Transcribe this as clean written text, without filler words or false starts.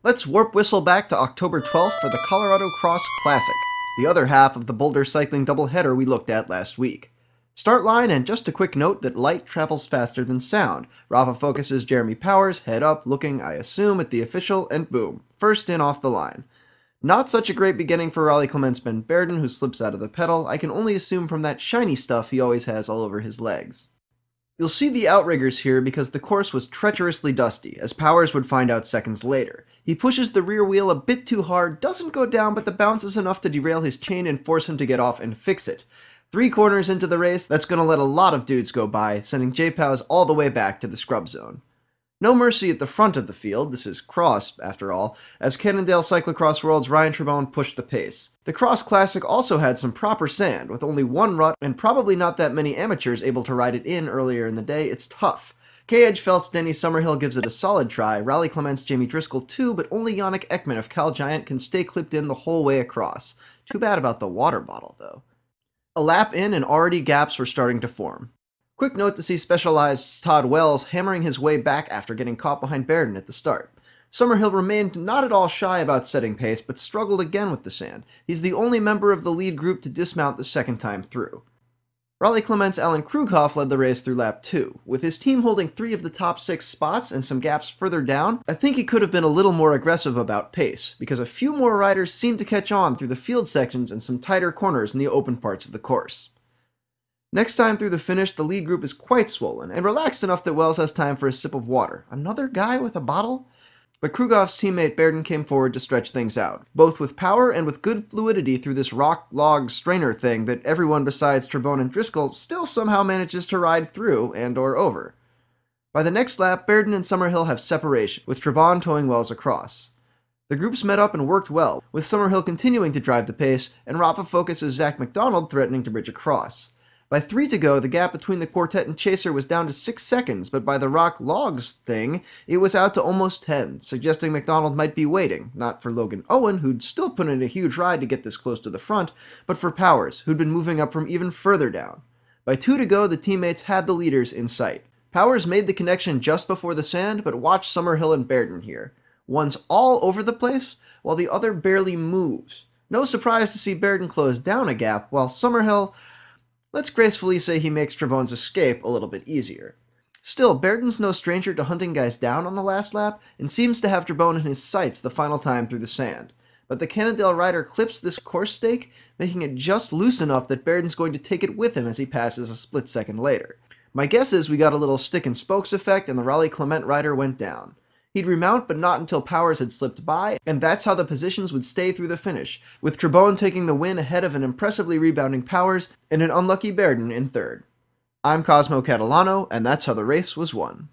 Let's warp whistle back to October 12th for the Colorado Cross Classic, the other half of the Boulder cycling doubleheader we looked at last week. Start line, and just a quick note that light travels faster than sound. Rafa focuses Jeremy Powers, head up, looking, I assume, at the official, and boom, first in off the line. Not such a great beginning for Raleigh Clements Ben Berden, who slips out of the pedal, I can only assume from that shiny stuff he always has all over his legs. You'll see the outriggers here because the course was treacherously dusty, as Powers would find out seconds later. He pushes the rear wheel a bit too hard, doesn't go down, but the bounce is enough to derail his chain and force him to get off and fix it. 3 corners into the race, that's gonna let a lot of dudes go by, sending J-Pows all the way back to the scrub zone. No mercy at the front of the field, this is Cross, after all, as Cannondale Cyclocross World's Ryan Trebon pushed the pace. The Cross Classic also had some proper sand, with only one rut and probably not that many amateurs able to ride it in earlier in the day. It's tough. K-Edge Feltz Denny Summerhill gives it a solid try, Raleigh Clements Jamie Driscoll too, but only Yannick Ekman of Cal Giant can stay clipped in the whole way across. Too bad about the water bottle, though. A lap in and already gaps were starting to form. Quick note to see Specialized's Todd Wells hammering his way back after getting caught behind Berden at the start. Summerhill remained not at all shy about setting pace, but struggled again with the sand. He's the only member of the lead group to dismount the second time through. Raleigh Clements' Alan Krughoff led the race through lap 2. With his team holding 3 of the top 6 spots and some gaps further down, I think he could have been a little more aggressive about pace, because a few more riders seemed to catch on through the field sections and some tighter corners in the open parts of the course. Next time through the finish, the lead group is quite swollen, and relaxed enough that Wells has time for a sip of water. Another guy with a bottle? But Krughoff's teammate Berden came forward to stretch things out, both with power and with good fluidity through this rock log strainer thing that everyone besides Trebon and Driscoll still somehow manages to ride through and or over. By the next lap, Berden and Summerhill have separation, with Trebon towing Wells across. The groups met up and worked well, with Summerhill continuing to drive the pace, and Rafa focuses Zach McDonald threatening to bridge across. By 3 to go, the gap between the quartet and Chaser was down to 6 seconds, but by the rock logs thing, it was out to almost 10, suggesting McDonald might be waiting, not for Logan Owen, who'd still put in a huge ride to get this close to the front, but for Powers, who'd been moving up from even further down. By 2 to go, the teammates had the leaders in sight. Powers made the connection just before the sand, but watch Summerhill and Berden here. One's all over the place, while the other barely moves. No surprise to see Berden close down a gap, while Summerhill... let's gracefully say he makes Trebon's escape a little bit easier. Still, Berden's no stranger to hunting guys down on the last lap, and seems to have Trebon in his sights the final time through the sand. But the Cannondale rider clips this course stake, making it just loose enough that Berden's going to take it with him as he passes a split second later. My guess is we got a little stick and spokes effect and the Raleigh Clement rider went down. He'd remount, but not until Powers had slipped by, and that's how the positions would stay through the finish, with Trebon taking the win ahead of an impressively rebounding Powers and an unlucky Berden in third. I'm Cosmo Catalano, and that's how the race was won.